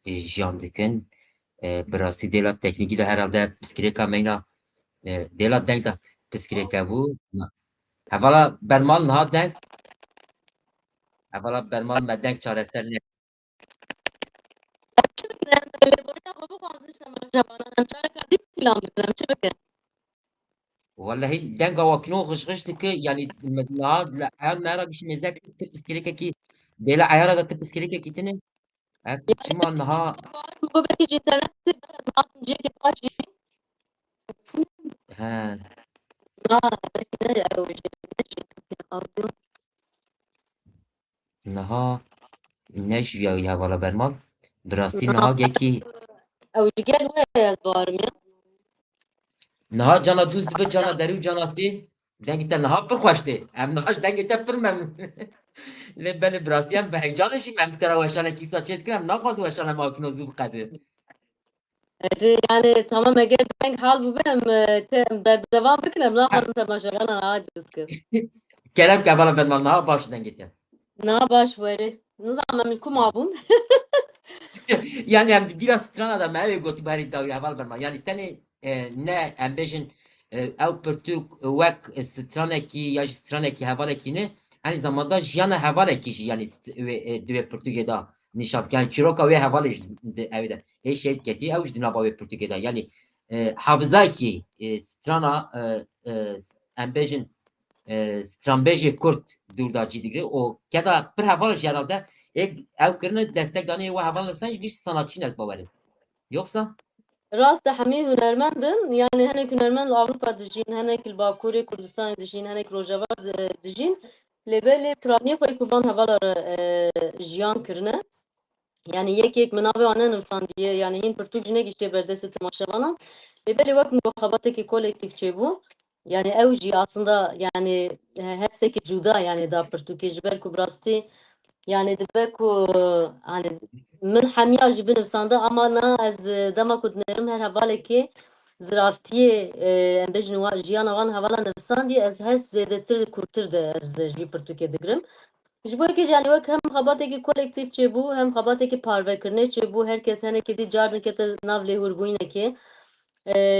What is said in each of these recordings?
jiyan dikin. Bi rastî dêla teknîkî de herhalde piskirêka meyna dêla deng de piskirêka bû. Hevala bermal niha deng, hevala bermal me deng çareser ne. Vallahi denga wakino xışxış dike yani niha eğer nera bir şey mezek tip piskirêka ki dêla ayara da tip piskirêka kitine. Ev çima niha he niha neş ya hevala bermal. Bi rastî niha gekî niha cana dûz dibe cana derî û cana tê dengê te niha pir xweş tê. Em niha ji dengê te pir memnûn. Lê belê bi rastî em bi heyecanê jî em bi te re weşanekî îsa çê dikin em naxwazin weşana me wakino zû biqede. Yani tamam eğer denk hal bu benim devam bikim ne yapalım temaşalarına aciz kız. Kerem ke hevala bermal niha baş dengê te. Ne baş böyle. Ne zaman milkum abun? Yani em biraz strana da me evê gotî berî dawî heval bermal. Yani tenê ne em bêjin ew pirtûk wek stranekî ya jî stranekî hevalekî ne aynı zamanda jiyana hevalekî jî yani divê pirtûkê da nîşan yani çîroka wê hevalê jî evê de ê şehîd ketî ew jî di nava wê pirtûkê da yani hafızayekî strana em bêjin stranbêjê Kurd dûr da cî digre o keda pir heval jî herhalde ew kirine destek danê we heval nivîsan jî gihîşt sanatçî ez bawerê. Yoksa Rast hemî hunermendin yani hinek hunermend Avrupa dijîn hinek li Bakurê Kurdistanê dijîn hinek Rojava dijîn lê belê piranî xwe ku van hevalar jiyan kirine yani yek min navê wan nenivîsandiye yani hîn pirtûk jî negihîştiye berdestê temaşevanan lê belê wek muxabatekî kolektif çêbû yani ew jî aslında yani hestekî cuda yani da pirtûkê ji ber ku bi rastî yani dibe ku hani min hemiya jî binivîsanda ama na ez dema ku dinerim her hevalekê ziraftiyê em bêjin jiyana wan hevala nivîsandiye ez hez zêdetir kurtir de ez ji vî pirtûkê digirim. Ji bo yekê yani wek hem xebatekî kolektif çêbû hem xebatekî parvekirinê çêbû herkes henekê dî car dikete nav lêhûrbûyînekê.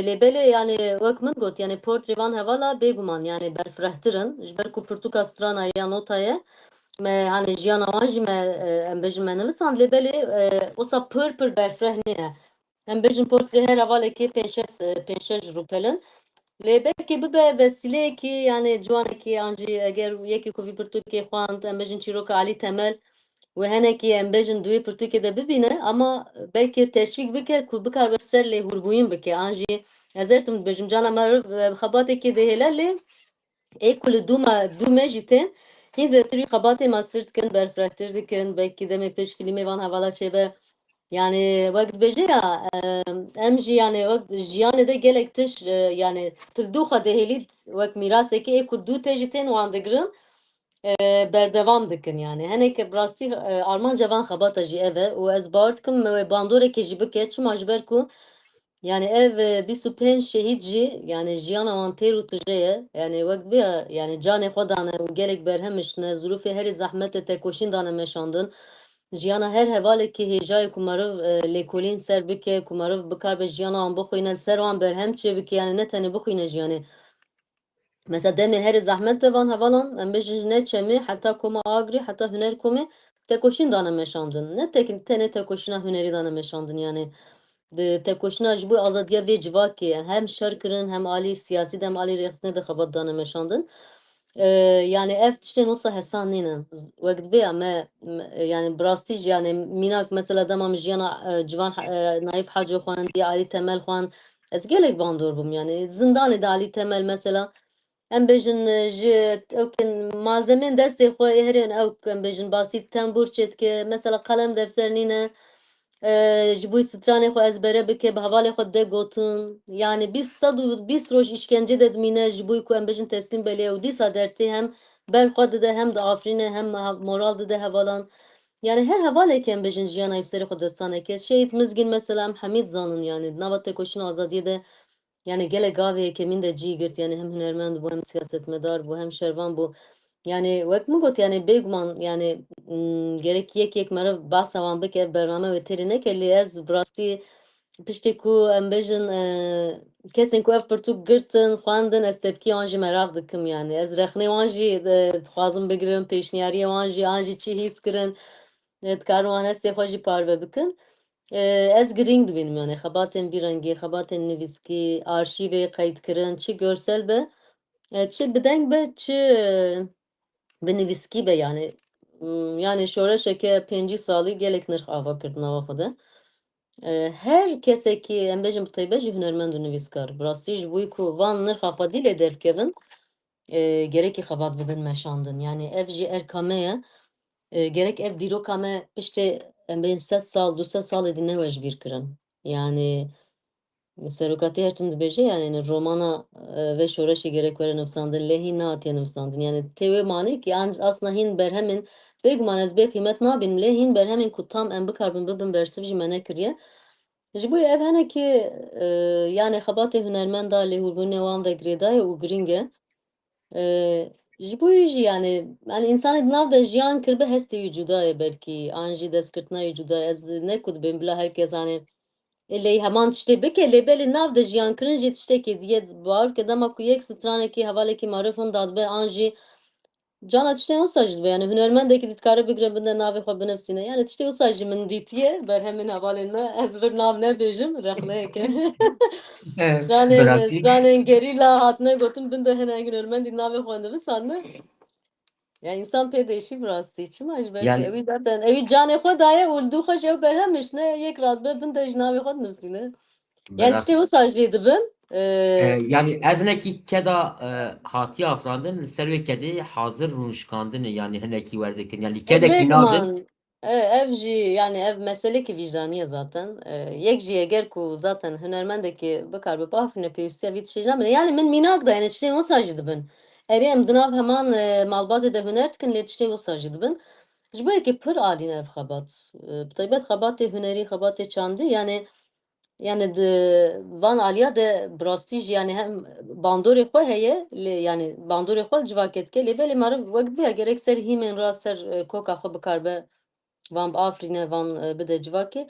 Lê belê yani wek min got yani portrê van hevala bêguman yani berfirehtirin ji ber ku pirtûka strana ya notayê me hani jiyana wan jî me em bêjin me nivîsand lê belê wisa pir berfireh nîne. Em bêjin portrê her hevalekê pênc şeş rûpelin. Lê belkî bibe vesîleyekî yani ciwanekî an jî eger yekî ku vî pirtûkê xwand em bêjin çîroka Alî Temel û henekî em bêjin di wê pirtûkê de bibîne ama belkî teşvîk bike ku bikar bi ser lêhûrbûyîn bike an jî ez ê tim dibêjim cana me xebatekê dihêle lê ê ku li dû me jî tên hîn zêdetir wî xebatê me sir dikin berfirehtir dikin belkî demê pêş filmê van hevala çêbe yani wek dibêje ya em jî yani wek jiyanê de gelek tiş yani pildûxa dihêlî wek mîrasekê ê ku dû tê jî tên wan digirin berdewam dikin yani henekê bi rastî armanca van xebata jî ev e û ez bawer dikim bandorekê jî bike çima ji ber ku yani ev 25 şehîd jî yani jiyana wan têr û tije ye yani wek dibe yani canê xwe dane û gelek berhem mişne zirûfê herî zehmetê tekoşîn dane meşandin jiyana her hevalekî hêjayê ku meriv lêkolîn ser bike ku meriv bikar be jiyana wan bixwîne ser wan berhem çê bike yani ne tenê bixwîne jiyanê. Mesela demê herî zehmet de van hevalan em bêjin ji neçemê heta koma agrî heta hunerkomê tekoşîn dane meşandin. Ne tenê tekoşîna hunerî dane meşandin yani. Tekoşîna ji bo azadiya vê civakê hem şer kirin hem alî siyasî de hem alî rêxistinê de xebat dane meşandin. Yani ev tiştên wisa hesan nîne. Wek dibe ya me yani bi rastî jî yani mînak mesela dema min jiyana civan Naif Hacı xwandiye Alî Temel xwand ez gelek bandor bûm yani zindanê de Alî Temel mesela em bêjin ji ewkên malzemeyên destê xwe herîn ew em bêjin basî tembûr çê dike mesela qalem defter nîne ji bo stranê xwe ezbere bike bi hevalê xwe de gotin yani 120 roj işkence de dimîne ji bo ku em bêjin teslîm be lê ew dîsa dertê hem ber xwe dide hem diafirîne hem moral dide hevalan yani her hevalekê em bêjin jiyana serê xwe destaneke Şehîd Mizgîn mesela em hemîd zanin yani nava tekoşîna azadiyê de yani gelek gavê min de cî girt yani hem hunermend bû hem siyasetmedar bû hem şervan bû Yani wek mi got yani bêguman yani gerek yek mera bahsa wan bike bername ve terine kelli ez brastî piştî ku em bêjin kesên ku ev pirtûk girtin xwandin ez tepkî wan jî merak dikim yani ez rexnê wan jî dixwazim bigirim pêşniyariya wan jî an jî çi hîs kirin dikarin wan hestê xwe jî parve bikin. Ez girîng dibînim yani xebatên vî rengî, xebatên nivîskî, arşîvê qeydkirin, çi görsel be, çi bi deng be, çi binivîskî be yani. Yani şoreşeke pêncî salî gelek nirx ava kirdin ava xwe de. Her kesekî em bêjin bi taybet jî hunermend û nivîskar. Bi rastî ji bo ku van nirxa xwe dîlê derkevin, gerekî xebat bidin meşandin. Yani ev jî erka me ye. Gerek ev dîroka me piştê em bêjin 100 sal, 200 salê dî newe ji bîr kirin. Yani serokatî her tim dibêje yani romana ve şoreşê gerek were nivîsandin lê hîn nehatiye nivîsandin. Yani tê wê manî ki asna hîn berhemên bêguman ez bêqîmet nabînim lê hîn berhemên ku tam em bikarbin bibin bersiv jî me nekiriye. Ji bo ev henekî yani xebatê hunermenda lêhûrbûnê wan vegirêda ye û girîng e. Ji bo jî yani însanê di nav de jiyan kiribe hestê wî cuda ye belkî an jî destgirtina wî cuda ye. Ez neku dibêm bila herkes anê lê heman tiştê bike lê belê nav de jiyankirin jî tiştekê diye bawer ke dema ku yek stranekî hevalekî marifin dadibe an jî cana tiştê wisa jî dibe yani hunermendekî dikare bigire bin de navê xwe binivîsîne. Yani tiştê wisa jî min dîtiye berhemên hevalên me ez vir nav nebêjim rexneyeke. Bi Stranên rastî stranên gerîla hatine gotin bin de hinek hunermendî navê xwe nivîsandin. Yani insan pê değişik bir rastî çima ji ber ku yani evî zaten evî canê xwe daye û li dû xwe ji ew berhem mişne yek rat be bin de ji navê xwe dinivîsîne. bi Yani tiştê rastî wisa jî dibin. yani evnekî keda hatiye afrandin li ser wê kedê hazir rûnişkandinê yani hinekî werdikin. Yani kedekî nadin Bêguman ev jî yani ev meselekî vicdanî zaten. Yek jî eger ku zaten hunermendekî bikar bi bafirîne pêwîstiya vî tiştê namîne. Yani min mînak da yani tiştê wisa jî dibin. Erê em di nav heman malbatê de huner dikin lê tiştê wisa jî dibin. Ji bo yekê pir alîne ev xebat. Bi taybet xebatê hunerî, xebatê çandî yani van aliya de bi rastî jî yani hem bandorê xwe heye lê yani bandorê xwe civaketke lê belê meriv wek diya gerek ser hîmên ra ser koka xwe bikarbe van bi Afrînê van bide civakê.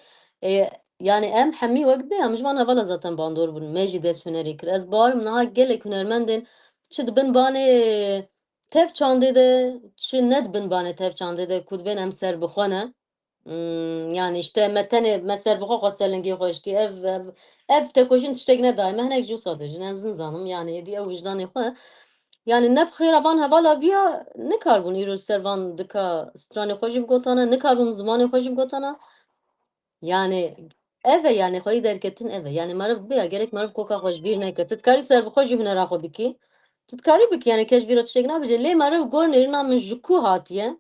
Yani em hemî wek diya em ji van hevala zaten bandor bûn. Me jî dest hunerê kir. Ez bawerim niha gelek hunermendên çi dibin banê tev çandê de çi nedibin banê tev çandê de ku dibên em serbixwe yani işte me tenê me serbixwe xwe serlingê xwe şitî ev tekoşîn tiştek nedaye me hinek jî wisa dijîn ez nizanim yani êdî ew wijdanê xwe yani ne bi xêra van hevala viya nikarbûn îro li ser van dika stranê xwe jî bigotane nikarbûn zimanê xwe jî bigotane yani ev e yani xwedî derketin ev e yani meriv bêya gerek meriv koka xwe ji bîr neke tu dikarî serbixwe jî hunera xwe bikî tu dikarî bikî yani kes vîra tiştek nabêje lê meriv gor nêrîna min ji ku hatiye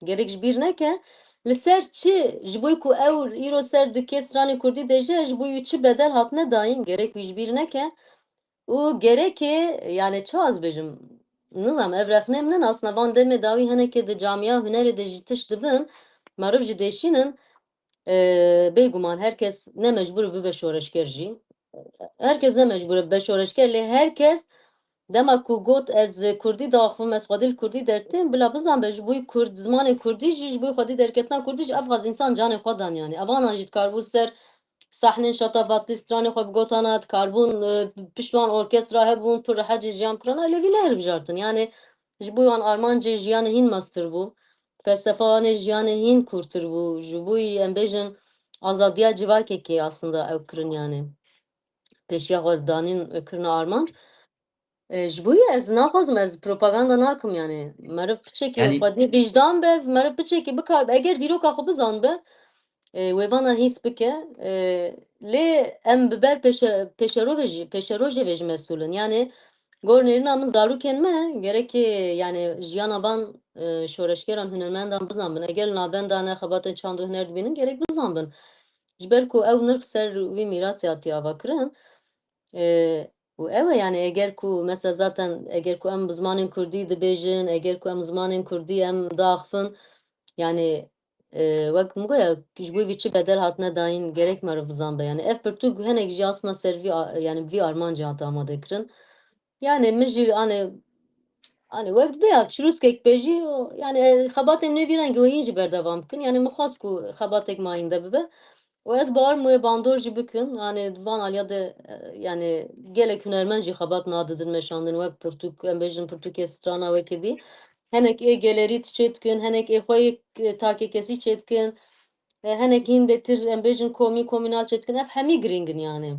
gerek ji bîr neke li ser çi ji bo ku ew îro ser dikê stranê Kurdî de jî ji bo wî çi bedel hatine dayîn gerek wî ji bîr neke û gerekê yani çi az bêjim nizam ev rexnê min in asna van demê dawî hinekê di camiya hunerê de jî tiş dibin meriv jî değişînin bêguman herkes ne mecbûr bibe şoreşger jî herkes ne mecbûr bibe şoreşger lê herkes dema ku got ez Kurdî diaxivim ez xwedî li Kurdî dertêm bila bizanbe ji bo Kurd zimanê Kurdî jî ji bo xwedî derketina Kurdî jî ev xwaz însan canê xwe dan yani evanan jî dikarbû ser sahnên şatafatî stranê xwe bigotana dikarbûn pişt wan orkestra hebûn pir rehecê jiyan kirana lê vî nehirbijartin yani ji bo wan armancê jiyanê hîn mestir bû felsefa wanê jiyanê hîn kûrtir bû ji bo wî em bêjin azadiya civakekê aslında ew kirin yani pêşiya xwe danîn kirina armanc ji bo wî ez naxwazim ez propaganda nakim yani meriv piçekî yani xwedî vicdan be meriv piçekî bikar eger dîroka xwe bizanbe wêvana hîs bike lê em bi ber pêşerojê ve jî mesûlin yani gor nêrîna min zarokên me gerekê yani jiyana van şoreşgeran hunermendan bizanbin eger li navbenda ne xebatên çand û huner dibînin gerek bizanbin ji ber ku ew nirx ser wî mîrasê hatiye avakirin û ew e yani eger ku mesela zaten eger ku em bi zimanên Kurdî dibêjin eger ku em zimanên Kurdî em diaxivin yani wek min goya ji bo wî çi bedel hatine dayîn gerek meriv bizanbe yani ev pirtûk hinek jî asna ser vî yani vî armancê hat amadekirin yani min jî anê Hani vakt beya çürüskek beji yani xabatem nevi rengi o hinci berdevam bikin. Yani muxas ku xabatek mayinde bibe. O ez bar mu bandor jî bikin. Yani van alya de yani gelek hünermen jî xabat nadidin meşandin vek Pirtûk em bêjin Pirtûkê strana wekê dî. Henek gelerit çêtkin, henek xwe takekesî çêtkin, henek hîn betir em bêjin komî komînal çêtkin. Ev hemî giringin yani.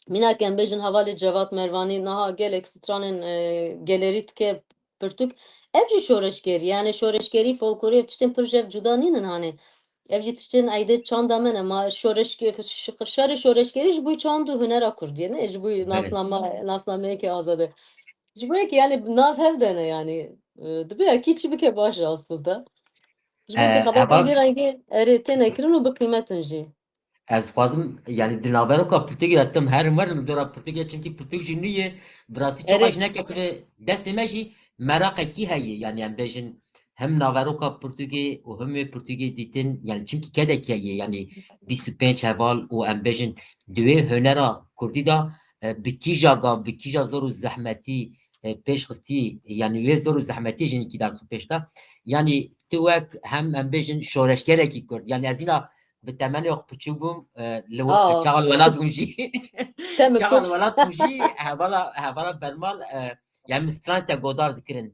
Minak em bêjin hevalê Cevat Mervanî niha gelek stranên gelerit ke Pirtûk. Ev jî şoreşgerî yani şoreşgerî folklorî ev tiştên pir jev cuda nînin hani. Ev jî tiştên eydê çanda min e ma şerê şoreşgerî ji bo çand û hunera Kurdiyê ne ji bo بله nasnameyekê azade. Ji bo yekê yani nav hev de ne yani. Dibe yekî çi bike baş e aslında. Ji bo yekê xebatên vê هوا rengê erê têne kirin û biqîmetin jî. از خوازم یعنی دنابرو که پرتگی رفتم هر مرن دورا پرتگی چون کی پرتگ جنیه براستی çok Erê اجنه که دست ماشي merak کی هایی yani em bejin hem navaroka Portugi و هم Portugi ditin yani çünkü kedek هایی yani 25 heval و em bejin دوی هنرا کردی دا بکیجا زور و زحمتی پیش خستی yani ve zor و زحمتی جنی کی در پیشتا yani تو هم em bejin şoreşkere ki kurd yani az اینا بالثمانية وقت بتشوفهم aa تشغل ولاد ومشي teme تشغل kuşt. ولاد ومشي هبلا برمال يعني مستران تا جودار ذكرن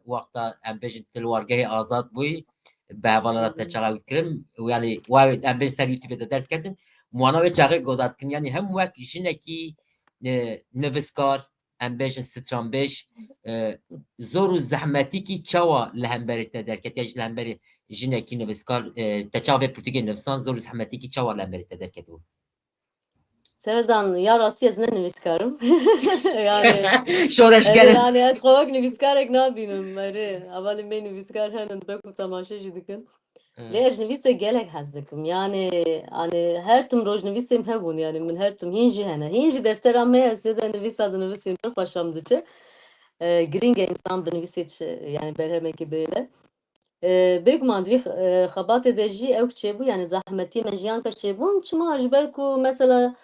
وقتا ام بيجن تلوارجه آزاد بوي بهبلا تشغل ذكرن ويعني وايد ام بيجن سر يوتيوب ده درس كتن موانا بيشغل جودار كن يعني هم وقت جنكي نفسكار ام بيجن ستران بيش زور و زحمتی کی چاوا لهمبری تا درکت یا لهمبری جنه کی نویسکار تچاوه پرتگی نویسان زور و زحمتی کی چاوا لهمبری تا درکت و Serdan ya rastî ez ne nivîskarim. Yani شورش erê گره yani ez xwek nivîskarek nabînim erê. Hevalên me nivîskar henin beku temaşe jî dikin. Lê ez ji nivîsê gelek hez dikim. Yani hani her tim rojnivîsêm hebûn yani min her tim hîn jî hene. Hîn jî deftera me ez ê de nivîsa dinivîsîm pir xweşam diçe. Giring e însan binivîsê yani berhemekê bêle. Bêguman divê xebatê de jî ew çêbû yani zehmetiyê me jiyan kir çêbûn çima ji ber ku mesela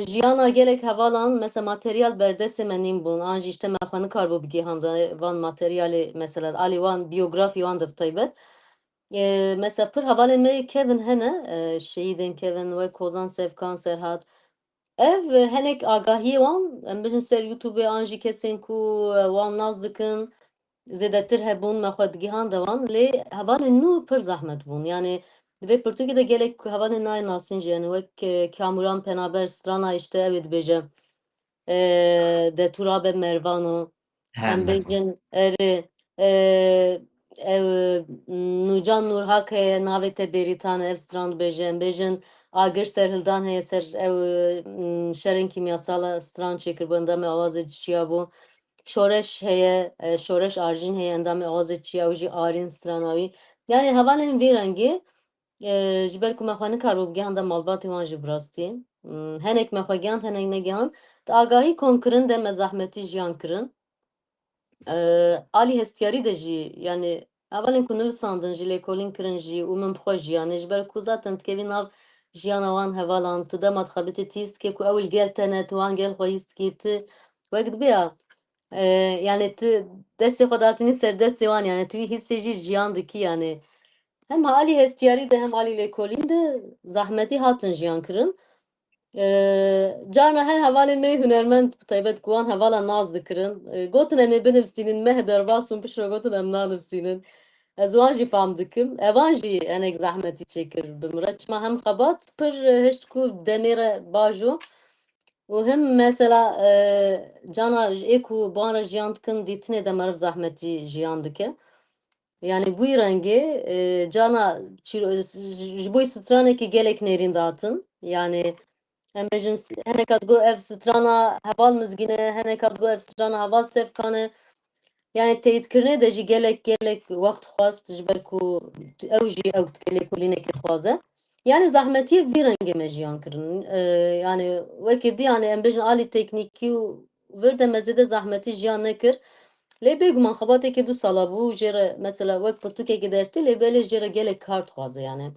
jiyana gelek hevalan mesela materyal berdestê me nîm bûn an jî işte me xwe nikarbû bigihanda van materyalê mesela alî wan biyografî wan de bi taybet. Mesela pir hevalên me kevin hene şehîdên kevin wek Kozan Sevkan Serhat. Ev henek agahiyê wan em bijin ser YouTubeê an jî kesên ku wan naz dikin zêdetir hebûn me xwe digihanda wan lê hevalên nû pir zehmet bûn yani divê Pirtûkê de gelek hevalên nayê nasîn jî yani wek Kamuran Penaber strana işte ew ê dibêje de Turabe Mervano em هم bêjin erê ew Nûcan Nurhak heye navê te Bêrîtan ev stran dibêje em bêjin Agir Serhildan heye ser ew şerên kîmyasala stran çêkir bu endamê awazê çiya bû. Şoreş heye, şoreş arjin heye endamê awazê çiya û jî arîn strana wî. Yani hevalên vê rengî ji ber ku me xwe nikarbû bigihanda malbatê wan jî bi rastî. Henek me xwe gihand, henek negihand. Di agahî komkirin de me zehmetî jiyan kirin. Alî hestiyarî de jî yani hevalên ku nivisandin jî lêkolîn kirin jî û min bixwe jiyanê ji ber ku zaten tikevî nav jiyana wan hevalan tu dema dixebitî tu hîs dikî ku ew li gel te ne tu wan gel xwe hîs dikî tu wek dibe ya yani tu destê xwe datînî ser destê wan yani tu wî hîsê jî jiyan dikî yani hem alî hestiyarî de hem alî lêkolîn de zehmetî hatin jiyan kirin. Carna her hevalên me hunermend bi taybet ku wan hevala naz dikirin. Gotin em ê binivîsînin me derbas û piştre gotin em nanivîsînin. Ez wan jî fam dikim. Evan jî hinek zehmetî çêkir bi min re. Çima hem xebat pir hişt ku demê re baş û û him mesela cana ê ku ban re jiyan dikin dîtinê de meriv zehmetî jiyan dike. Yani bu rengê cana ji bo stranekî gelek nêrîn datin. Yani em bêjin hinek hat got ev strana heval mizgîne, hinek hat got ev strana heval sevkan e. Yani teyîdkirinê de jî gelek wext xwast ji ber ku ew jî ew lêkolînekê dixwaze. Yani zehmetiyê vî rengê me jiyan kirin. Yani wekî dî yani em bêjin alî teknîkî û vir de me zêde zehmetî jiyan nekir. Lê bêguman xebateke 2 sala bû jê re mesela wek pirtûkekê dertî lê belê jê re gelek kar dixwaze yani.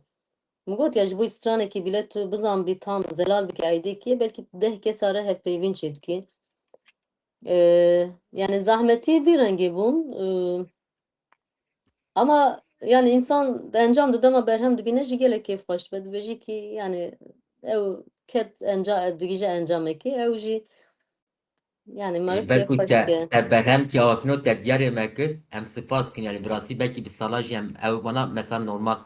Min got ya ji bo stranekî bîle tu bizanbî tam zelal bike eydekî belkî 10 kesa re hevpeyvîn çê dikî. Yani zahmeti bir rengi bun. Ama yani insan encam da dema berhem dibine jî gelek keyf xweş ve dibêjî ki yani ew ket digîje encamekê ew jî yani ji marif ber keyf ku xweş te dike. berhem ki avakino te diyarê me kir em spas kin yani birasî belkî bi sala jî em ew bana mesela normal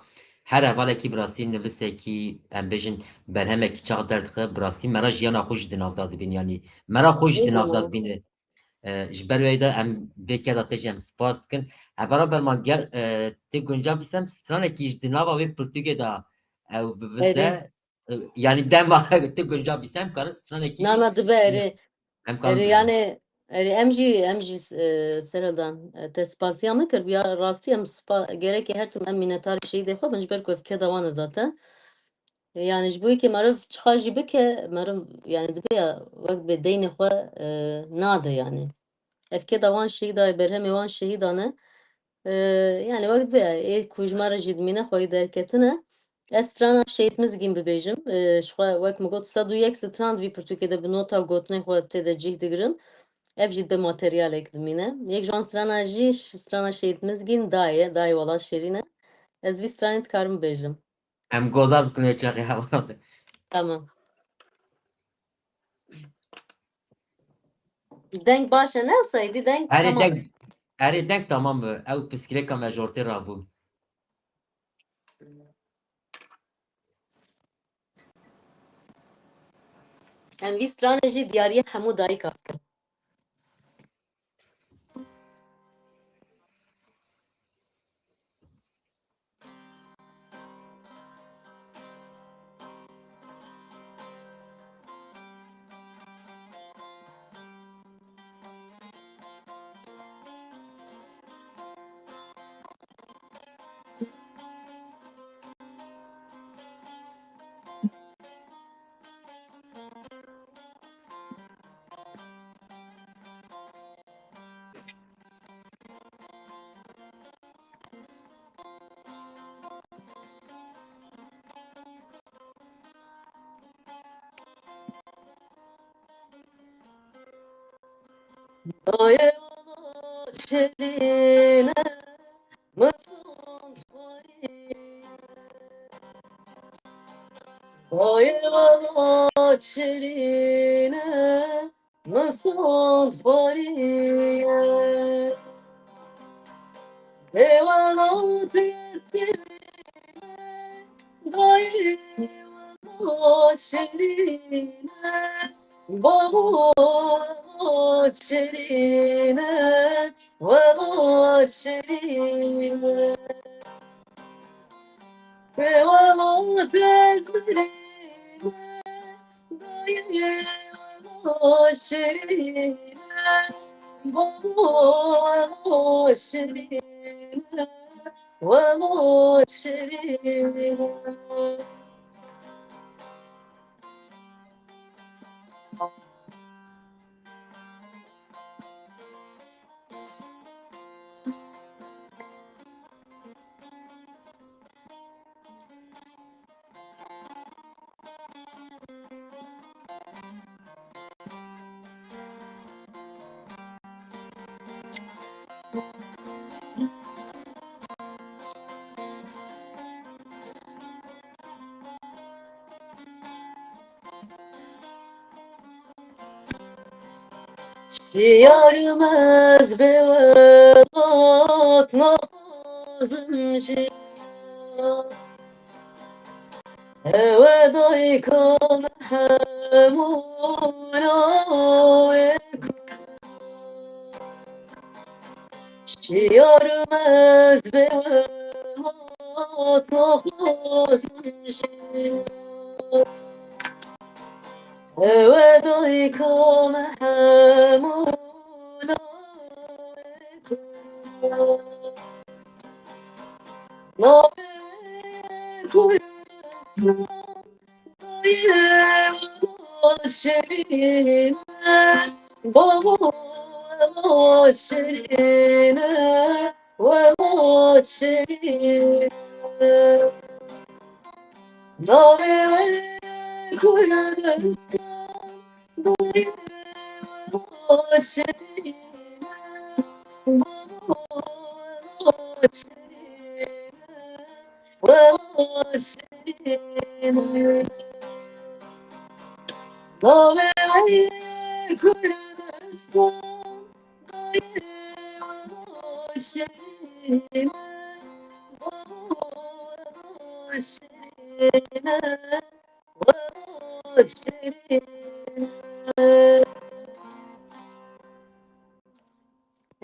her hevalekî birasî nivîsekî em bêjin berhemekî çax derdixwe birasî me ra jiyana xwe jî di nav da dibîn yanî me ra xwe jî di nav da Bêdima. dibîne. Ji ber wê de em vê keda te jî em spas dikin. Evvela berman gel tê gunca bîsem stranekî ji di nava wê pirtûkê de ew bivise Eri. yani dema tê gunca bîsem karin stranekî jî Nana dibe eri. em karin Eri bijin. yani eri em jî sereldan te spasiya me kir ya rastî em gerek her tim em minnettar şeyî de xwe bin ji ber ku ev keda wan e zaten. Yani ji bo yekê meriv çiqa jî bike meriv yani dibe ya wek bê deynê xwe nade yani. Ev keda wan şeyî da berhemê wan şehîdan e. Yani wek dibe ya ê ku ji me re jî dimîne xwedî derketine. Ez strana şehîtimiz gîn bibêjim. Ji xwe wek min got 101 stran vî pirtûkê de bi nota gotinên xwe tê de cih digirin. Ev jî be materyalek dimîne. Yek ji wan strana jî strana şehîtimiz gîn dayê. Dayê wala şêrîn e. Ez vî stranê dikarim bibêjim. Em godar bikin wê çaxê hevala de. Tamam. Denk baş e newsayî denk Erê tamam e. deng erê deng tamam e ew piskirêka me ji ortê rabû. Em vî stranê jî diyariya hemû dayîka bikin. Dayê wala şerîne mısın twarî. Dayê wala şerîne mısın twarî. Eyvallah teslimine dayı eyvallah şerine baba şerine valla şerine eyvallah teslimine dayı eyvallah şerine baba şerine valla şerine. Yarmaz bevelat nazım jiyar Eve daykam hemuna Yarmaz bevelat nazım jiyar Eve daykam hemuna Nabe kuyuslan dayı şerine baba şerine ve şerine Nabe kuyuslan dayı şerine Valla şerine Valla şerine Dave Kürdistan Valla şerine Valla şerine Valla şerine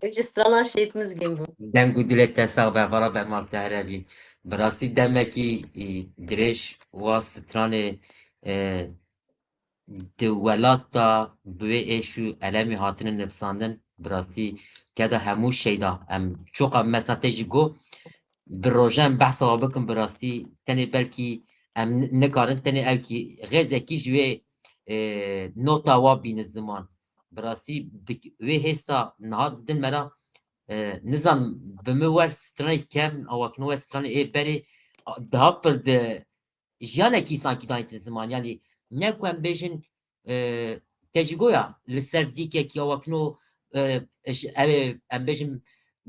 Evci strana şehitimiz gibi bu. Dengû dilek te sağ be vara bermak te here bî. Bi rastî demekî dirêj wa stranê di welata bi wê êş û elemê hatine nivîsandin bi rastî keda hemû şeyda em çoqa mesa te jî got bi rojan behsa we bikin bi rastî tenê belkî em nikarin tenê evkî rêzekî ji wê nota wa bînin ziman. Bi rastî wê hêsta niha didin me ra nizam bi min wer stranê kem awakino we stranê ê berê daha pir di jiyanekî sankî danîtin ziman yanî ne ku em bêjin te jî goya li ser dîkekî awakino ev ê em bêjin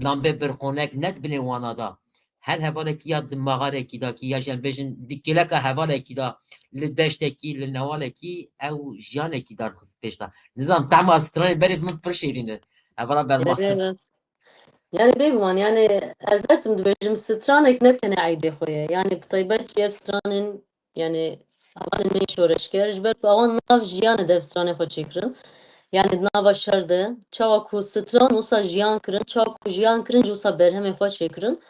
lambê birqonek ne dibinê wana da her hevalekî ya di mexarekî da kî ya jî em bêjin di kêleka hevalekî da li deştekî li newalekî ew jiyanekî dar xist pêş da nizam tema stranê berê min pir şêrîn e hevala berma Evet. Yani bêguman yani ez derdim dibêjim stranek ne tenê eydê xwe ye. Yani bi taybet ev stranên yani hevalên me şoreşger ji ber ku awan nav jiyanê de ev stranê xwe çêkirin. Yani di nava şer de çawa ku stran wisa jiyan kirin, çawa ku jiyan kirin jî wisa berhemê xwe çêkirin.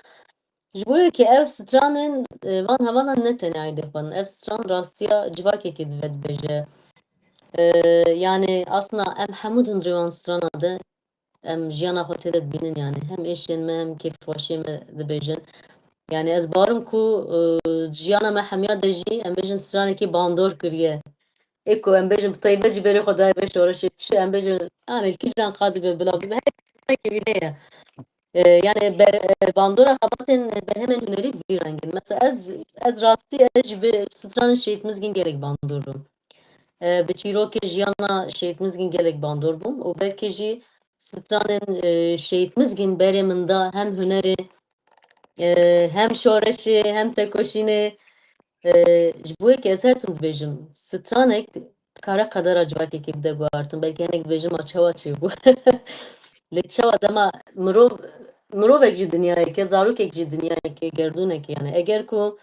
Ji bo yekê ev stranên van hevalan ne tenê eydê xwe in. Ev stran rastiya civakekê dibe dibêje. Yani aslında em hemû din rêwan strana de em jiyana xwe tê de dibînin yani hem êşên me hem kêfxweşiyê me dibêjin. Yani ez barim ku jiyana me hemiya de jî em bêjin stranekî bandor kiriye. Ê ku em bêjin bi taybet jî berê xwe daye vê şoreşê çi em bêjin yani kîjan qadibe bila bibe her stranekî vîne ye. Yani bandora xebatên berhemên hunerî vî rengin. Mesela ez rastî ez ji bi stranên şehîtmizgîn gelek bandor bûm. Bi çîrokê jiyana şehîtmizgîn gelek bandor bûm û belkî jî stranên şehîtmizgîn berê min da hem hunerê hem şoreşê hem tekoşînê ji bo yekê ez her tim dibêjim stranek dikare qedera civakekê bide guhartin. Belkî hinek dibêjim a çawa çêbû. Li çawa dema mirovek jî dinyayeke, zarokek jî dinyayeke, gerdûnekê yani. Eger ku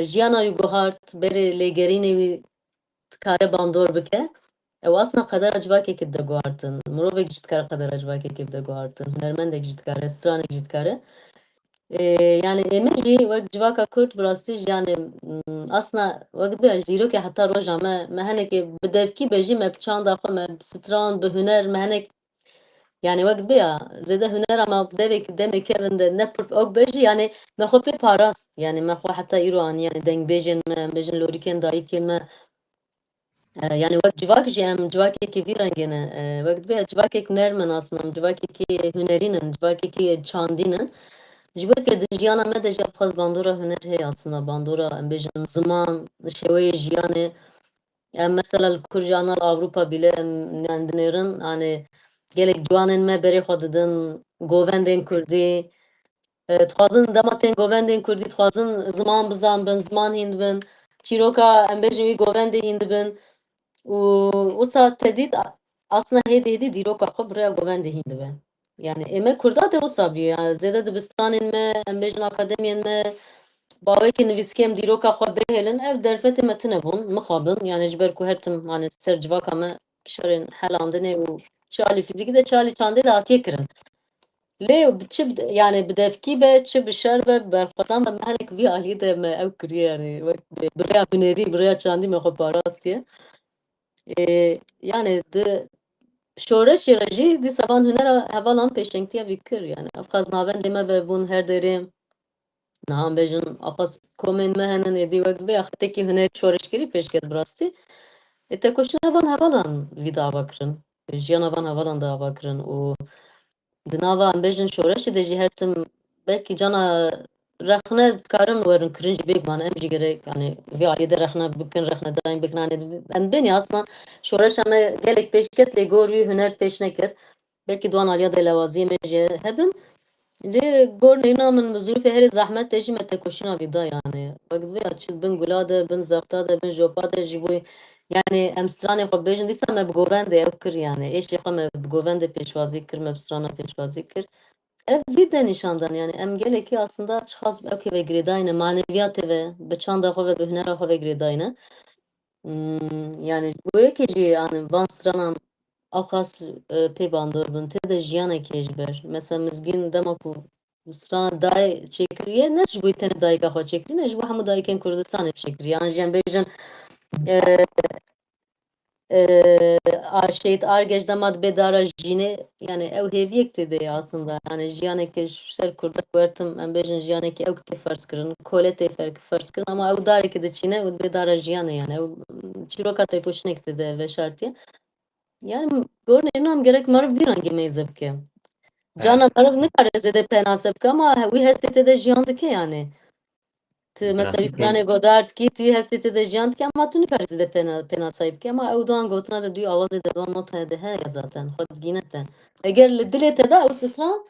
jiyana wî guhart, berê lêgerînê wî dikare bandor bike, ew asna qedera civakekê dide guhartin. Mirovek jî dikare qedera civakekê bide guhartin. Hunermendek jî dikare, stranek jî dikare. Yani ême jî wek civaka Kurd bi rastî jî yani asna wek dibe zîrokê heta roja me henekê bi devkî be jî me bi çanda xwe me bi stran bi huner me hinek yani wek dibe ya zêde huner ama devekî demê kevin de ne pir ok be jî yani me xwe pê parast yani me xwe heta îro anî yani dengbêjên me em bêjin lorîkên dayîkên me yani wek civak jî em civakekî vî rengî ne wek dibe civakek nermin aslında em civakekî hunerînin civakekî çandînin ji bo yekê di jiyana me de jî ev xwez bandora huner heye aslında bandora em bêjin ziman şeweyê jiyanê em mesela li Kurjana Avrupa bile em yani dinêrin yani gelek ciwanên me berê xwe didin govendên Kurdî dixwazin dema tên govendên Kurdî dixwazin ziman bizanbin ziman hîn dibin çîroka em bêjin wî govendê hîn dibin û wisa tedît aslında hêdî hêdî dîroka xwe bi rêya govendê hîn dibe. Yani ême Kurda de wisa bûye yani zêde dibistanên me em bêjin akademiyên me bawekî nivîskê em dîroka xwe bihêlin ev derfetê me tune bûn mixabin yani ji ber ku her tim hani ser civaka me kişarên helandinê û çi alî fîzîkî de çi alî çandê de hatiye kirin. Lê çi yani bi devkî be çi bi şer be berxwedan be me hinek vî aliyê de me ew kiriye yani wek bi rêya hunerî bi rêya çandî me xwe parastiye. Yani di şoreşê re jî dîsa van hunera hevalan pêşengtiya vî kir yani ev qas navendê me vebûn her derê niha em bêjin aqas komên me henin êdî wek dibe ya xetekî hunerî şoreşgerî pêşket bi rastî tekoşîna van hevalan vî dava kirin jiyana van hevalan dava kirin û di nava em bêjin şoreşê de jî her tim belkî cana رخنه کارم ورن کرنج بیگ من امجی گره yani ve ayda rexne bikin rexne daim beknane em beni aslan şoreş ama gelek peşket le gorvi hüner peş neket belki doğan alya da lavazi meje hebin le gor neyna min muzuruf her zahmet teji mete koşina vida yani bak ve açıl bin gulada bin zafta da bin jopa da jiboy yani em strane xo bejin disa me bgovende evkir yani eşi xo me bgovende peşvazi kir me strana peşvazi kir. Ev bir de nişandan yani em geleki aslında çıkaz belki ve gredayne maneviyat ve beçanda xo ve behner xo ve gredayne yani bu ekeci yani van stranam akas pe bandor bun te de jiyana ekeci ber mesela mizgin dema ku strana day çekiriye ne bu tane day ka xo çekri ne bu hamu day ken Kurdistan çekri yani jen bejin şehit Argeç damat bedara jine yani ev heviyek dedi aslında yani jiyaneke ser kurdak vertim en bejin jiyaneke ev te farz kırın kole te farz kırın ama ev dareke de çine ev bedara jiyane yani ev çiroka te koşnek dedi ve şartiye yani görün enam gerek marv bir hangi mezhep ki cana marv ne kadar zede penasep ki ama we hestete de jiyandike yani mesela İsrail'e godart ki tu hestete de jant ki ama tu ne kadar de pena sahip ki ama evdan gotuna da diyor avaz ede don not ede he ya zaten xod ginete eğer dilete da o stran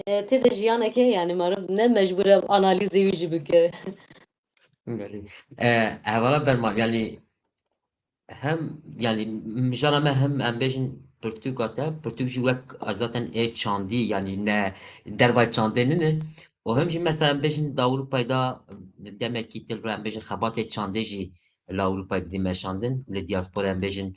te de jiyane ki yani maruf ne mecbur analizi yüzü büke Hevala berman yani hem yani mijana hem embejin Portugate ji wek zaten çandi yani ne dervay çandeni ne o hem şimdi mesela embejin da Avrupa'da demek ki tel embejin xabat çande jî la Avrupa'da di meşandin le diaspora embejin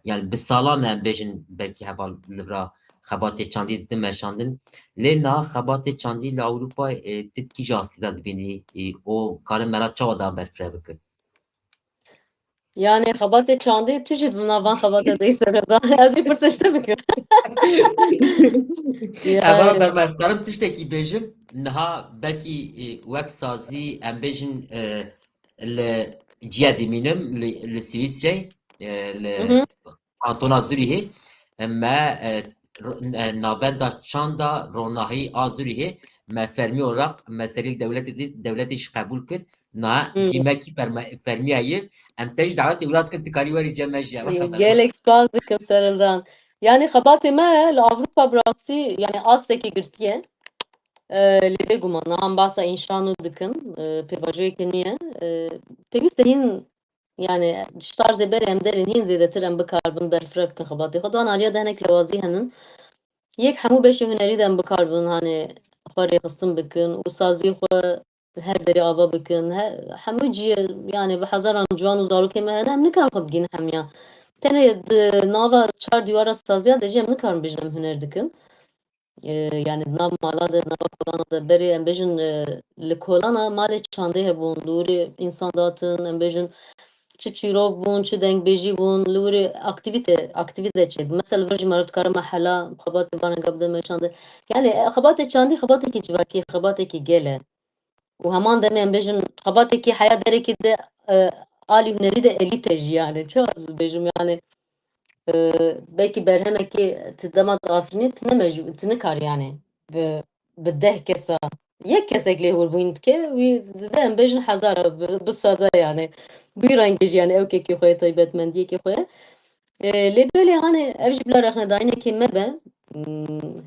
yani bir salan embejin belki hebal livra xabat çandi di meşandin le na xabat çandi la Avrupa titki jastı da beni o karın merak çava da berfre bıkın. yani xabate çandı tüjit buna van xabate deyse da az bir pırsışta büke Ama yani ben mesleğim tişteki bejim niha belki wek sazî em bejin li ciya diminim li Swîsreyê li Kantona Zürihê me navbenda çanda ronahî a Zürihê me fermî olarak meselî devletê jî qebûl kir niha cîmekî fermiyayê em te jî davetê wilat kir tu karî werî cem me jî gelek spaz dikim serildan yani xabate me li Avrupa brası yani Asya'ya girtiye Lê gumana ham basa înşano dikin pêvaciyekê nû ye pêwîst e hîn yani ji tarzê berê em derên hîn zêdetir em bikarbin berfireh bikin xebatê xwe doğan aliya de hinek lewazî henin yek hemû beşê hunerî de em bikarbin hani xwe rêxistin bikin û sazî xwe her derê ava bikin hemû cî yani bi hezaran ciwan û zarokê me hene em nikarin xwe bigînin hemiya tenê di nava çar dîwara saziya de jî em nikarin bijin em huner dikin yani nav mala da nava kolana da beri em bejin li kolana malê çandê hebûn li wirê însan datin em bejin çi çîrok bûn çi dengbêjî bûn li wirê aktivite çêdin mesela vir jî me dikare me hela xebatê baringa bide me çandê yani xebatê çandî xebatekî civakî ye xebatekî gel e û heman demê em bêjin xebatekî heya derekê de alî hunerî de elîte jî yani çi az bêjim yani belki berhemekî tu dema afirînê tu nikar yani bi 10 kesa yek kesek lê hûrbûyîn dike wî dide em bêjin hezar bi sade yani bî rengê jî yani ewkekê xwe ye taybetmendiyekê xwe ye lê belê hani ev jî bila rexnedayînekê me be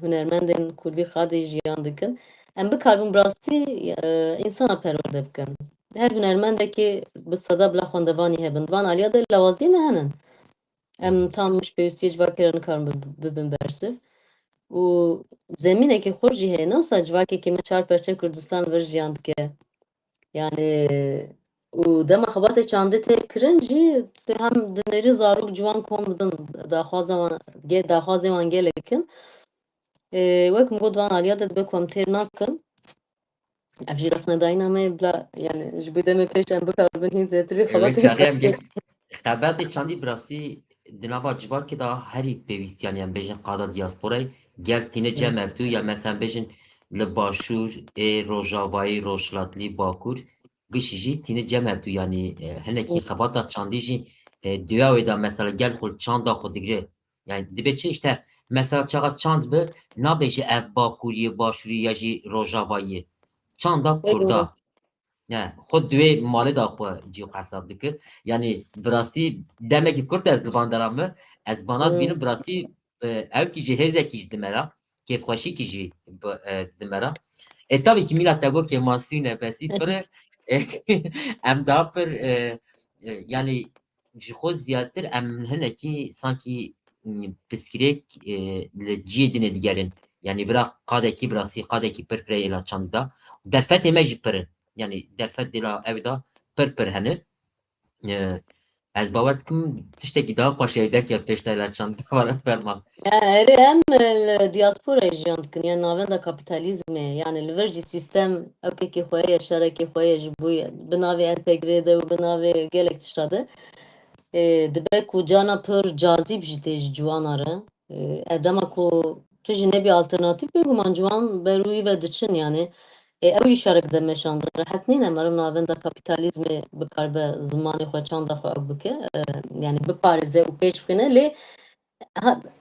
hunermendên Kurdî xadê jiyan dikin em bikarbin bi rastî însana perwerde bikin her hunermendekê bi seda bila xwendevanî hebin van aliya de lewazî me henin em tam ji pêwîstiyê civakê re nikarin bibin bersiv û zemînekê xwe jî heye ne wisa civakekê me çar perçe Kurdistan vir jiyan dike yani û dema xebatê çandê tê kirin jî hem di nêrî zarok ciwan kom dibin daxwazê wan gelekin wek min got van aliya de dibe ku em têr nakin ev jî rexnedayîna me ye bila yani ji bo demê pêş em bikarbin hîn zêdetir vê Evet, xebatê çağrıyam gel. Xebatê çandî bi rastî di nava civakê da herî pêwîstiyan yan bêjin qada diasporayê gel tîne cem evdû ya mesela bêjin li Başûr ê Rojavayê Rojhilatlî Bakur gişî jî tîne cem evdû yanî hinekî xebata çandî jî duya wê da mesela gel xwe çanda xwe digre yani dibe çi işte mesela çaxa çand bi nabêje ev Bakurî Başûrî ya jî Rojavayê çanda Bego. Kurda. Ne, xod duê malê da xwe cî hesab dike. Yani bi rastî demekî Kurd ez divandaram me, ez vana dibînim bi rastî ew jî hêzekî ji dimera, kêfxweşîkî jî dimera. Tabii ki mîna te got ke masî nefesî pir e em daha pir yani ji xwe ziyadtir em hinekî sankî piskirêk li ciyê dinê digerin. Yani bira qadekî bi rastî qadekî pir fireyê la çandî da. Derfetê me jî pir in. Yani derfet la ev da pir hene. Ez bawer dikim tiştekî daha xweş ê derke pêşte la çandî were ferman. Yani hem diaspora jiyan dikin yani navenda kapitalizme yani li vir jî sistem evkekî xwe ye şerekê xwe ye ji bo bi navê entegre de û bi navê gelek tişta de dibe ku cana pir cazîb jî tê ji ciwanan re dema ku tu jî nebî alternatîv bêguman ciwan berûî ve diçin yani ew jî şerek de meşandin rehet nîne meriv navenda kapitalizmê bikaribe zimanê xwe çanda xwe ew bike yani biparêze û pêş bixîne lê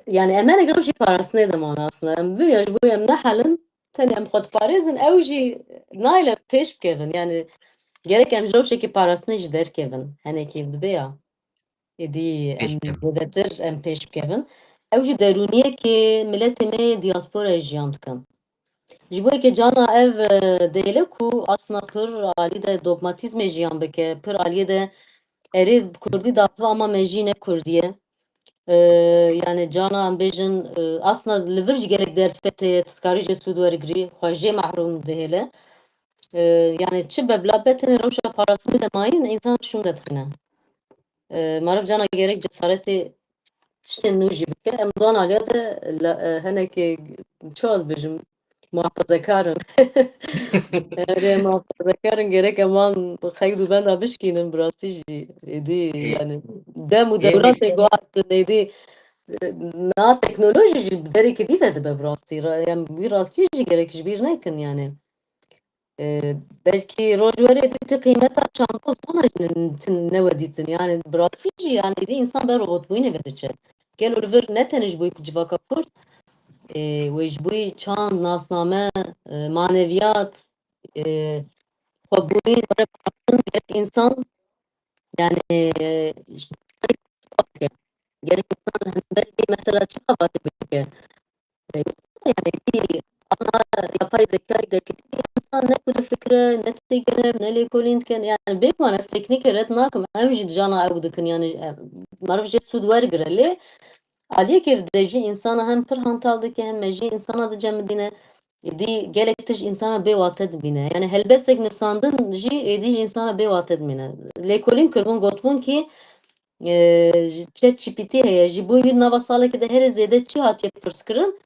yani emelek rew jî parastinê de manasında em biliyor ji bo em nehelin tenê em xwe diparêzin ew jî nayle pêş bikevin yani gerek em ji rewşekî parastinê jî derkevin henekî dibe ya êdî em Pêşkem. zêdetir em pêş bikevin ew jî derûniyekê miletê me diasporayê jiyan dikin ji bo yekê cana ev dêle ku asna pir alî de dogmatîzmê jiyan bike pir aliyê de erê Kurdî daxuva ama me jî ne Kurdî ye yani cana em bêjin asna li vir jî gelek derfetê tikarî jê sûd werigirî xwe jê mehrûm dihêle yani çi bebla betên rewşa parastinê de mayîn însan şûn de dixîne meriv cana gerek cesaretê tiştên nû jî bike em dan aliya de hinekî çi ez bêjim muhafazekarin erê muhafazekarin gerek em wan xeyr û benda bişkînin bi rastî jî êdî yani dem û dewratê guhardin êdî na teknoloji jî derekî dîv dibe bi rastî em wî rastî jî gerek ji bîr nekin yani belkî rojwerê dîtî qîmeta çanda zana jî newedîtin yani bi rastî jî yani êdî însan ber robotbûyînê ve diçe gelo li vir ne tenê ji bo civaka Kurd wê ji bo çand nasname maneviyat xwebûyî were gerek însan yani gerek însan hemberî mesela çi qebatê bike yani dî ana yapay zekayê de kitî insan ne ku difikire ne têgere ne lêkolîn dikin yani bêguman ez teknîkê ret nakim ew jî cana ew dikin yani meriv jê sûd wergire lê aliyekê de jî insana hem pir hantal dike hem me jî insana dicemidîne êdî gelek tişt insana bêwate dibîne yani helbestek nivsandin jî êdî jî insana bêwate dimîne lêkolîn kirbûn gotibûn kî ChatGPT heye ji bo wî nava salekê de herê zêde çi hatiye pirskirin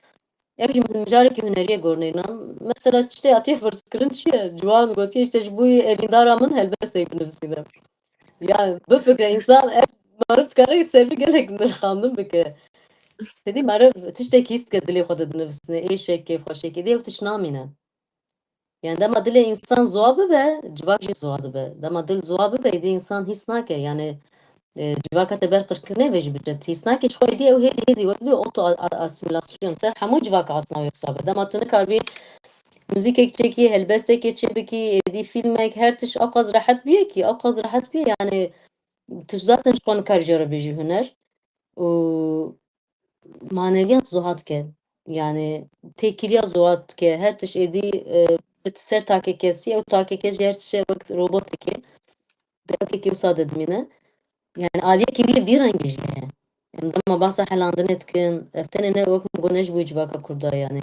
ev jî min carekî hunerî gorîna mesela tiştê hatiye pirskirin çi ye ciwan gotiye işte ji bo evîndara min helbestek binivîsîne yani bifikre însan ev meriv dikare serî gelek nirxandin bike Sedî meriv tiştekî hîs dike dilê xwe de dinivîsîne êşekê xweşekê dê ew tişt namîne yani dema dilê însan ziwa bibe civak jî ziwa dibe dema dil ziwa bibe êdî însan hîs nake yani civaka te ber qirkirinê ve jî biçe hîs nake ji xwe êdî ew hêdî wek bî auto asîmilasyon ser hemû civaka asna wê xisa be dema tu nikaribî müzikek çekî helbestekê çêbikî êdî fîlmek her tişt ew qas rehet bûye kî ew qas rehet bûye yani tu zaten ji xwe nikarî jê re bêjî huner û maneviyat ziwa dike yani têkiliya ziwa dike her tişt êdî bi ser takê kesî ew takeke jî her tişe wek robotekê devekekî wisa de dimîne yani aliyekî wî vî rengî jî heye em dema basa helandinê dikin ev tenê ne wek min got ne ji bo civaka Kurda yani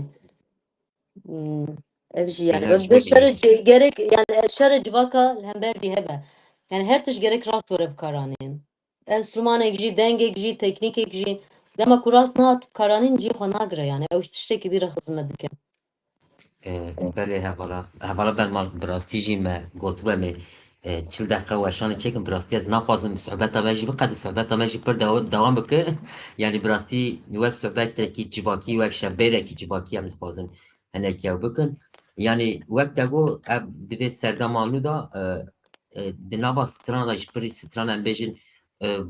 ev jî yani Ev ji wek bo bi êdî. gerek yani şerê civaka hember vî hebe yani her tişt gerek rast were bikaranîn enstrûmanek jî dengek jî teknîkek jî dema ku rast nehat bikaranîn cî xwe nagire yani ew tiştekî dî re xizmet dike Belê hevala ben mal bi rastî jî me gotibe me çil deqe weşanê çekin bi rastî ez naxwazim sohbeta me jî biqede sohbeta me jî pir dewam bike yani bi rastî wek sohbetekî civakî wek şevbêrekî civakî em dixwazin hinekî ew bikin yani wek te got ev divê serdema nû da di nava strana da ji pirî stran em bêjin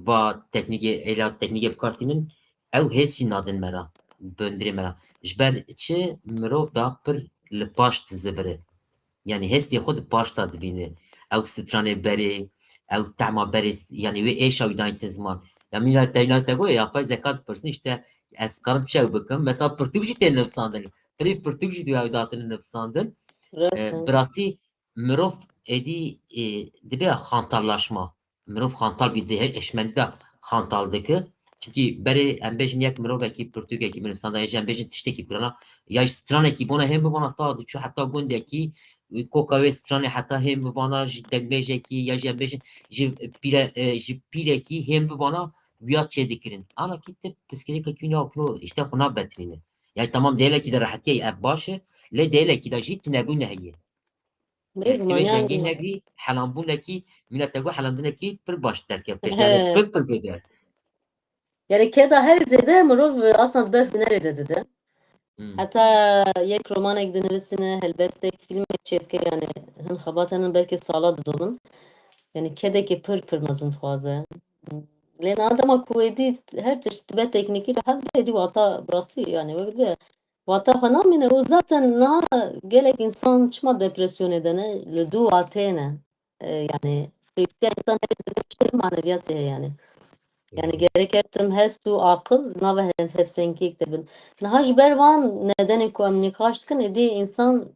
va teknîkê êla teknîkê bikartînin ew hêz jî nadin me ra bi hundirê me ra ji ber çi mirov da pir li paş dizivire yani hesti xwe baş da dibîne. Ew stranê berê, ew tema berê yani wê êşa wî dayîn te ziman. Ya mîna te goya yapay zeka dipirsin işte ez karim çew bikim. Mesela pirtûk jî tê nivîsandin. Tirî pirtûk jî duya ew datine nivîsandin. Resen. Bi rastî mirov êdî dibe xantallaşma. Mirov xantal bî dihe eşmenî de xantal dike. Çünkü berê em bêjin yek mirovekî pirtûkekî Menistan'da hêja em bêjin tiştekî kirina ya ji stranekî bona hêm bibana ta diçû heta gundekî koka wê stranê heta hêm bibana ji dekbêjekî ya jî em bêjin ji pîrekî hêm bibana wiya çêdikirin. Anakî te piskêrêkekî wî nakino îşte xwe nabetilîne. Yani tamam dêlekî de rehetiyê ev baş e lê dêlekî de jî tunebûne heye. Bêguman Divê dengê yani negrî helanbûnekî mîna te got helandinekî pir baş derke pêş yani pir pir zêde. yani keda her zede mirov aslında berf nerede dedi. Hmm. Hatta yek romanek dinlevisine helbestek film çetke yani hin xabatanın belki sağladı dolun. Yani kedeki pır pırmazın tuaze. Len adama kuvveti her çeşit ve tekniki rahat edi vata burası yani öyle vata fenomeni o zaten na gelek insan çıma depresyon edene le du atene yani işte insan her şey maneviyat yani. Yani gerek ettim hestu akıl nava hefsenki kitabın. Nahaj bervan nedeni ku amni kaçtıkın edi insan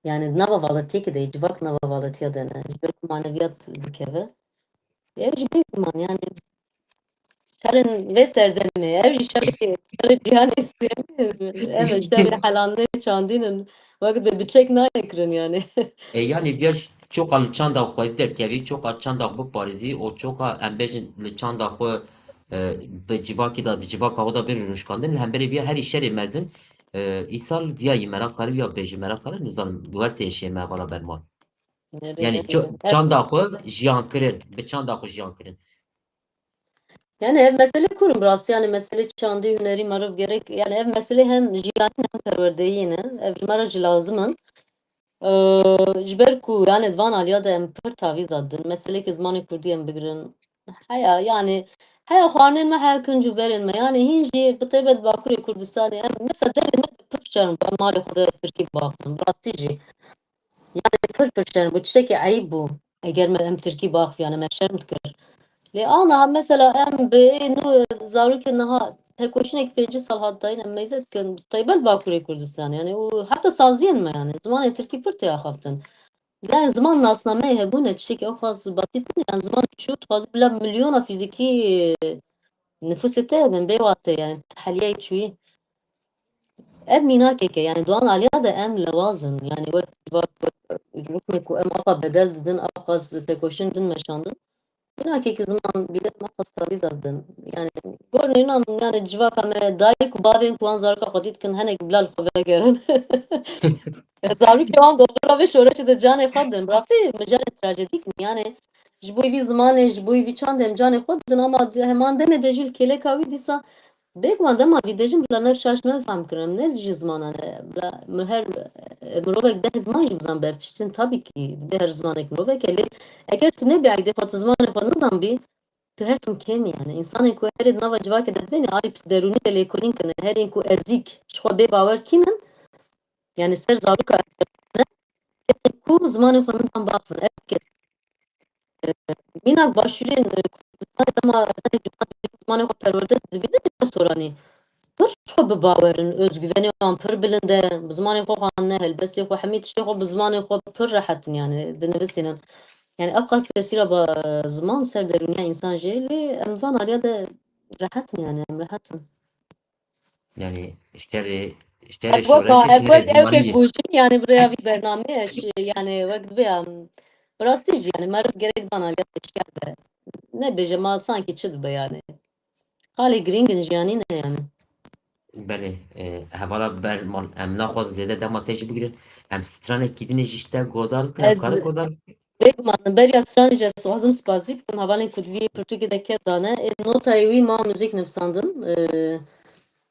yani nava valatiye de civak nava valatiye dene. Belki maneviyat dikeve. Evci büyük yani şerrin ve serdemi. Evci şerri cihan isteyemiyor. Evet şerri halandı çandinin. Vakit bir çek ne ekran yani. Yani bir çok al çanda xwe derkevî çok al çanda xwe biparêzî o çok em bêjin li çanda xwe bi civakê da di civaka xwe da bir rûşkandin hemberî vîya herî şerê mezin îsal vîya yî merak kariye vîya bêjî merak kariye nizanim du her têşê me vala berman. Yani çanda xwe jiyan kirin bi çanda xwe jiyan kirin. Yani ev mesele kurum burası yani mesele çandı hüneri maruf gerek yani ev mesele hem jiyan hem perverdeyine ev maraj lazımın jiber ku yani dvan alya da em pır taviz adın mesele ki zamanı kurdi em bigirin haya yani haya xwanin me haya kuncu berin me yani hinci bitebet Bakuriye Kurdistan'ı em mesela demin me pır çarım ben mali xuda Türkiye bakım burası jî yani pır pır çarım bu tişteki ayıp bu eğer me em Türkiye bak yani me şerm dikir لأنا مثلا أم بإنه زاروك إنها تكوشنك في جنس الهضاين أما إذا كان طيبات باكوري كردستان يعني وحتى سازين ما يعني زمان تركي برتي أخافتن يعني زمان ناسنا ما يهبون تشيك أو خاص بسيطين يعني زمان شو تخاص بلا مليون فيزيكي نفوس من بيوات يعني تحلية شوي أم ميناكيك يعني دوان عليها ده أم لوازن يعني وقت ركمك وأم أقا بدل دن أقا تكوشن دن مشاندن هناك زمان بيدت نقص طريزة يعني قرن هنا يعني جواكا ما دايك وبابين كوان زاركا قديت كن هنك بلا الخباجرن زارو كمان دوباره به شورش ده جان خودن راستی مجرد تراژدیک yani جبوی وی زمان جبوی وی چند هم جان خودن ama hemen deme dejil kele kavi disa بگم دم ویدیجم بلا نه شاش نه فهم کنم نه دیج زمانه بلا مهر مروفک ده زمان جبزم برچتن tabii ki به هر زمان ek مروفک eli eğer tine bir ayda fatı zaman yapanızdan bir تو هر تم كم يعني إنسان يكون هرد نوا جواك ده بيني عارف دروني اللي يكونين كنا هر يكون أزيك شو بي باور كينن يعني سر زاروكا ku zamanı falan bakın herkes minak başürün ama zamanı perverde dibine de sorani pır şu bir baverin özgüveni an pır bilinde zamanı ko anne helbesti ko hamit şey ko zamanı ko pır rahatın yani dinlesinin yani afkas tesira ba zaman ser deruniya insan jeli emdan aliya da rahatın yani rahatın Yani işleri Eboka, şoreşi şehre ebok evkek zimaniye. buşun yani buraya bir bername yani vakit bir prestij yani mer gerek bana ya teşkil be. Ne bejema sanki çıd be yani. Hali gringin yani ne yani. Bele hevala berman em naxwaz zêde dema te jî bigirin em stranekî dinê jî işte godal kin ev Ez kare godal Begman berya stranje swazım spazik kim havalin kudvi Portekiz'de dane nota evi ma müzik nefsandın.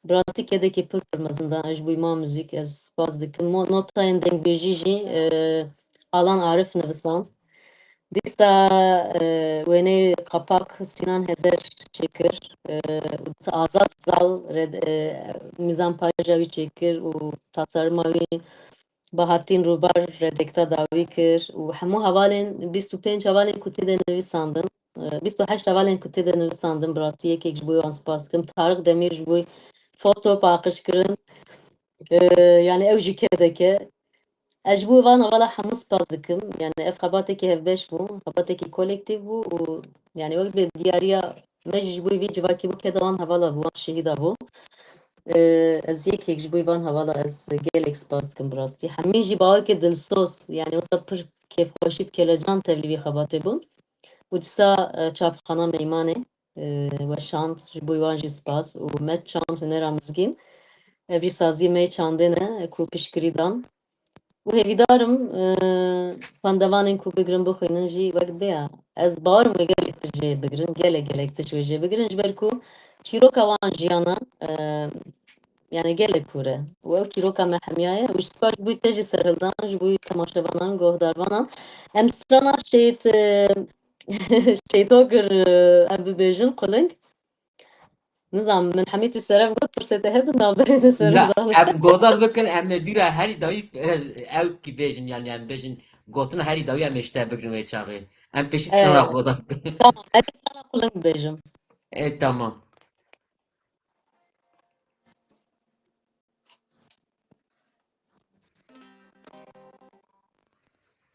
Brastik'teki pır kırmızından aj bu ma müzik ez spazdik. Nota en dengbejiji alan Arif nefsan. Dista wene kapak Sinan Hezer çekir. Azat Zal mizan pajavi çekir. U tasarımavi Bahattin Rubar redekta davî kir û hemû hevalên 25 hevalên ku tê de nivîsandin 28 hevalên ku tê de nivîsandin bi rastî yekek ji bo wan spas dikim. Tarık Demîr ji bo foto paqijkirin yani ew jî kedeke. Ez ji bo van hevala hemû spas dikim. Yani ev xebatekî hevbeş bû, xebatekî kolektif bû û yani wek bi diyariya me jî ji bo vî civakî bû keda wan hevala bû, wan şehîda bû. Ez yekek ji bo van hevala ez gelek spas dikim bi rastî. Hemî jî bawekî dilsoz yani wisa pir kêfxweşî bi kelecan tevlî vî xebatê bûn. û dîsa çapxana Meymanê weşand ji bo wan jî spas û me çand hunera mizgîn. Evî sazî me çandê ne ku piştgirî dan. û hêvîdarim pandevanên ku bigirin bixwînin jî wek bêya. Ez bawerim wê gelek tişt jê bigirin, gelek tişt wê jê bigirin ji ber ku çîroka wan jiyana yani gelek kûr e. û ew çîroka me hemiya ye û ji spas ji bo te jî serhildan, ji bo temaşevanan, guhdarvanan. Em strana şêtokir em bibêjin quling. Nizam min hemîtî seref got pirsete hebin naberê de serim La daxil. em godar bikin em dîra herî dawî ew kî bêjin yani em bêjin gotina herî dawî em ê ji te bigirin wê çaxê. Em pêşî strana godar bikin. Tamam. Ez strana quling bibêjim. Tamam.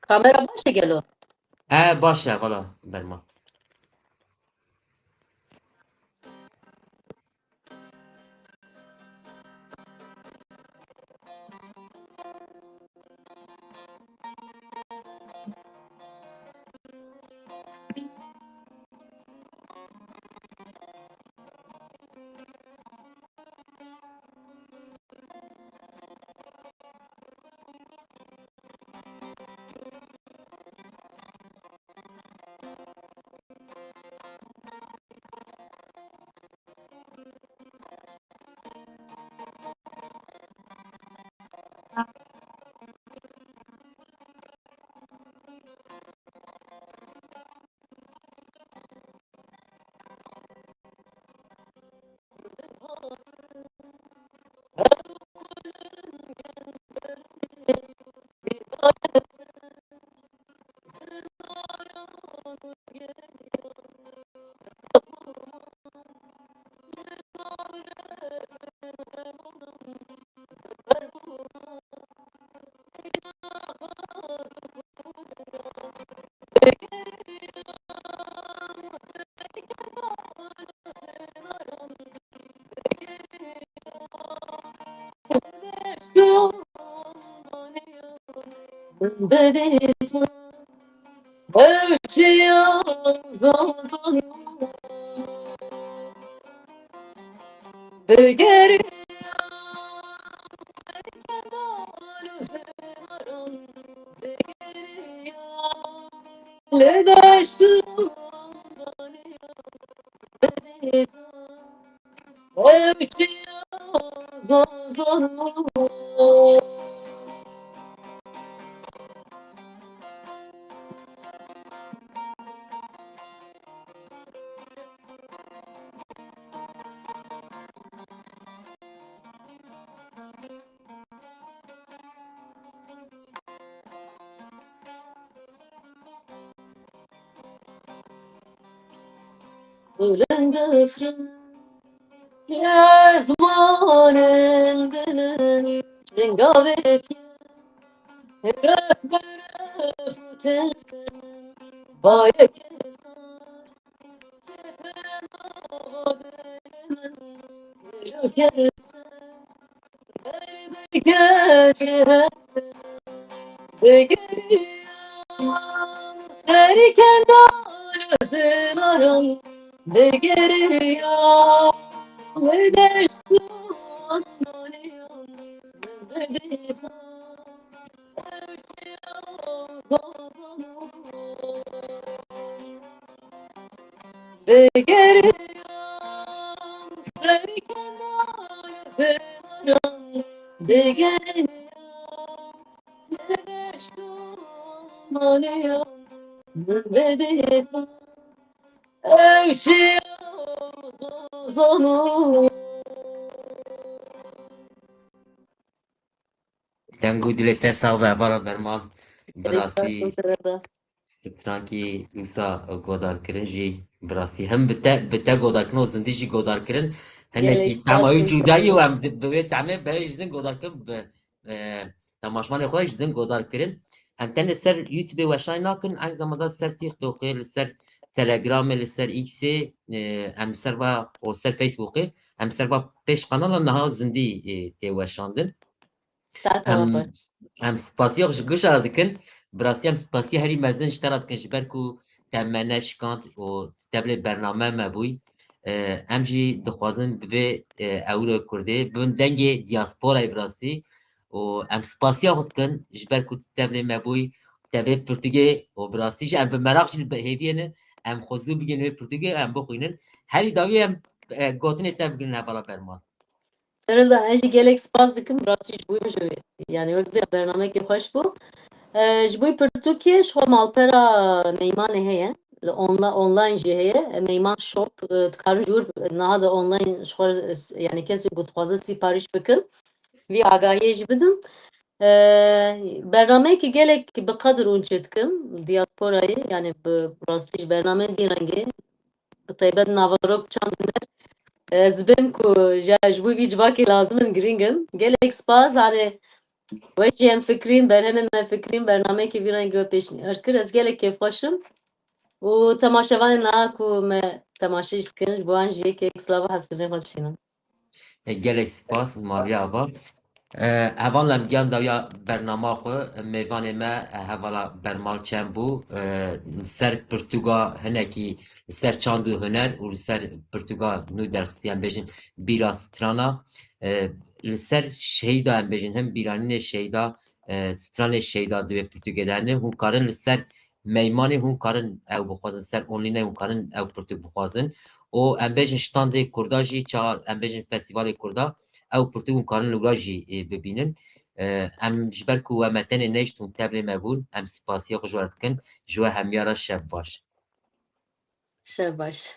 Kamera baş e gelo. Baş e vala berma. Yazmanın dilin cengavet beref teslim baye kesan kersen derdi geçersin serken dalözün aran de geriya ve deştuan maniyan bedita ve geriya serken dalözün aran de geriya Dengû dilê te sağ ve hevala bermal. Bi Gelek rastî sereda. strankî wisa guhdarkirin jî bi rastî him bi te guhdarkirin û zindî jî guhdarkirin Gelek hinekî spas tema wî bin cudayî û sereda. em bi vê temê belê ji din guhdarkirin bi temaşmanê xwe ji din guhdarkirin. Em tenê ser YouTubeê weşanî nakin, aynı zamanda ser TikTokê, li ser Telegramê, li ser X'ê, em li ser va û ser Facebookê, em li ser va pêş kanala niha zindî tê weşandin. Saat Em hava baş. em spasiya ji gişa dikin. Bi rastî em spasiya herî mezin ji te re dikin ji ber ku te me neşikand û tevlê bername me bûyî. Em jî dixwazin bi vê ewro Kurdê bin dengê diasporayê bi rastî û em spasiya xwe dikin ji ber ku tevlê me bûyî, tevlê Pirtûgê û bi rastî jî em bi meraq jî hêviyê em xwezû bigên wê Pirtûgê em bixwînin. Herî dawî em gotinê te bigirin hevala berman. Sereda eji gelek spas dikim rastî ji bû yani wek vê bernamekî xweş bû. Ji bo Pirtûkê ji xwe malpera Meymanê heye. Li online jî heye. Meyman Shop dikarin ji wir niha de online ji xwe yani kesê ku dixwaze sîparîş bikin. Vî agahiyê jî bidim. Bernameyekî gelek bi qedir û çê dikim diasporayê yani bi rastî ji bername vî rengê bi taybet naverok çandine ez bim ku ji bo vî civakê lazim in girîng in. Gelek spas hani we jî em fikrîn berhemê me fikrîn bernameyekî vî rengî we pêşnîyar kir. Ez gelek kêfxweşim û temaşevanên niha ku me temaşe jî dikin ji bo wan jî yekê slava hezkirinê xwe dişînim. Gelek spas Maria ava. Hevan lem giyan dawiya bernama xwe mêvanê me hevala bermal çem bû li ser pirtûga hinekî li ser çand û huner û li ser pirtûga nû derxistiyan bêjin bîra strana li ser şehîda em bêjin him bîranînê şehîda stranê şehîda divê Pirtûgê de hene hûn karin li ser meymanê hûn karin ew bixwazin ser onlînê hûn karin ew pirtûk bixwazin û em bêjin standê Kurda jî çawa em bêjin festîvalê Kurda ew pirtûk hûn karin li wira jî bibînin. Em ji ber ku we me tenê neyşt û tevlê me bûn em spasiya xwe ji we re dikin ji we hemyara şev baş. Şev baş.